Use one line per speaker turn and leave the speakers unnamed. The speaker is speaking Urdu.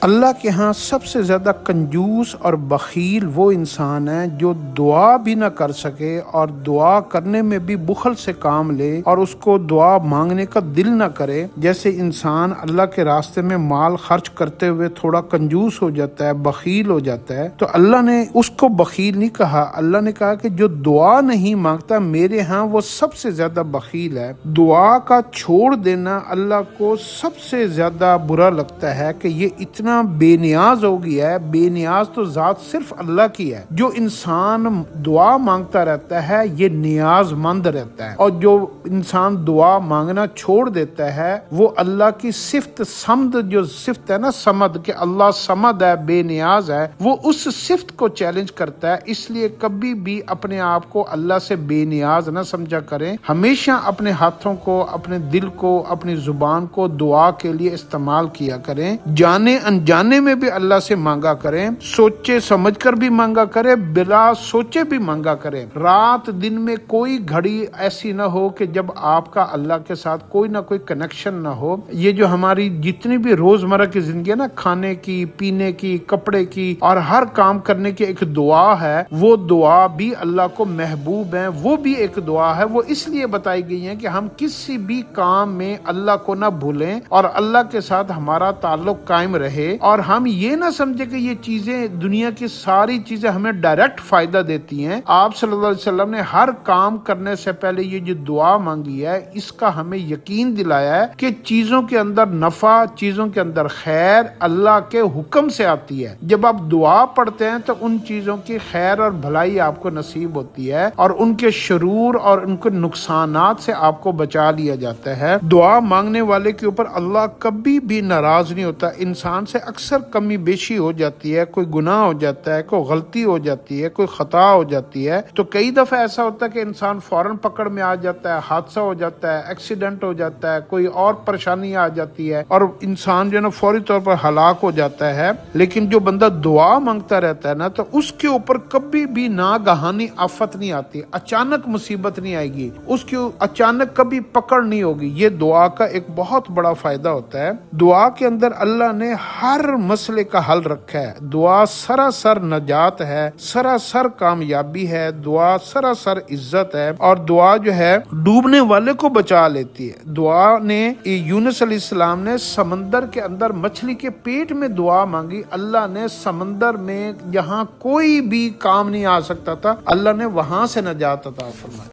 اللہ کے ہاں سب سے زیادہ کنجوس اور بخیل وہ انسان ہے جو دعا بھی نہ کر سکے اور دعا کرنے میں بھی بخل سے کام لے اور اس کو دعا مانگنے کا دل نہ کرے۔ جیسے انسان اللہ کے راستے میں مال خرچ کرتے ہوئے تھوڑا کنجوس ہو جاتا ہے، بخیل ہو جاتا ہے، تو اللہ نے اس کو بخیل نہیں کہا، اللہ نے کہا کہ جو دعا نہیں مانگتا میرے ہاں وہ سب سے زیادہ بخیل ہے۔ دعا کا چھوڑ دینا اللہ کو سب سے زیادہ برا لگتا ہے کہ یہ اتنا بے نیاز ہو گیا ہے۔ بے نیاز تو ذات صرف اللہ کی ہے۔ جو انسان دعا مانگتا رہتا ہے یہ نیاز مند رہتا ہے، اور جو انسان دعا مانگنا چھوڑ دیتا ہے وہ اللہ کی صفت صمد، جو صفت ہے نا صمد، کہ اللہ صمد ہے، بے نیاز ہے، وہ اس صفت کو چیلنج کرتا ہے۔ اس لیے کبھی بھی اپنے آپ کو اللہ سے بے نیاز نہ سمجھا کریں، ہمیشہ اپنے ہاتھوں کو، اپنے دل کو، اپنی زبان کو دعا کے لیے استعمال کیا کریں۔ جانے انجانے میں بھی اللہ سے مانگا کریں، سوچے سمجھ کر بھی مانگا کریں، بلا سوچے بھی مانگا کریں۔ رات دن میں کوئی گھڑی ایسی نہ ہو کہ جب آپ کا اللہ کے ساتھ کوئی نہ کوئی کنیکشن نہ ہو۔ یہ جو ہماری جتنی بھی روزمرہ کی زندگی ہے نا، کھانے کی، پینے کی، کپڑے کی اور ہر کام کرنے کی ایک دعا ہے، وہ دعا بھی اللہ کو محبوب ہے، وہ بھی ایک دعا ہے۔ وہ اس لیے بتائی گئی ہے کہ ہم کسی بھی کام میں اللہ کو نہ بھولیں اور اللہ کے ساتھ ہمارا تعلق قائم رہے، اور ہم یہ نہ سمجھے کہ یہ چیزیں، دنیا کی ساری چیزیں ہمیں ڈائریکٹ فائدہ دیتی ہیں۔ آپ صلی اللہ علیہ وسلم نے ہر کام کرنے سے پہلے یہ جو دعا مانگی ہے، اس کا ہمیں یقین دلایا ہے کہ چیزوں کے اندر نفع، چیزوں کے اندر خیر اللہ کے حکم سے آتی ہے۔ جب آپ دعا پڑھتے ہیں تو ان چیزوں کی خیر اور بھلائی آپ کو نصیب ہوتی ہے، اور ان کے شرور اور ان کے نقصانات سے آپ کو بچا لیا جاتا ہے۔ دعا مانگنے والے کے اوپر اللہ کبھی بھی ناراض نہیں ہوتا۔ انسان سے اکثر کمی بیشی ہو جاتی ہے، کوئی گناہ ہو جاتا ہے، کوئی غلطی ہو جاتی ہے، کوئی خطا ہو جاتی ہے، تو کئی دفعہ ایسا ہوتا ہے کہ انسان فوراً پکڑ میں آ جاتا ہے، حادثہ ہو جاتا ہے، ایکسیڈنٹ ہو جاتا ہے، کوئی اور پریشانی آ جاتی ہے، اور انسان جو ہے نا فوری طور پر ہلاک ہو جاتا ہے۔ لیکن جو بندہ دعا مانگتا رہتا ہے نا، تو اس کے اوپر کبھی بھی ناگہانی آفت نہیں آتی، اچانک مصیبت نہیں آئے گی، اس کی اچانک کبھی پکڑ نہیں ہوگی۔ یہ دعا کا ایک بہت بڑا فائدہ ہوتا ہے۔ دعا کے اندر اللہ نے ہر مسئلے کا حل رکھا ہے۔ دعا سراسر نجات ہے، سراسر کامیابی ہے، دعا سراسر عزت ہے، اور دعا جو ہے ڈوبنے والے کو بچا لیتی ہے۔ دعا نے، یونس علیہ السلام نے سمندر کے اندر مچھلی کے پیٹ میں دعا مانگی، اللہ نے سمندر میں جہاں کوئی بھی کام نہیں آ سکتا تھا، اللہ نے وہاں سے نجات عطا فرمائی۔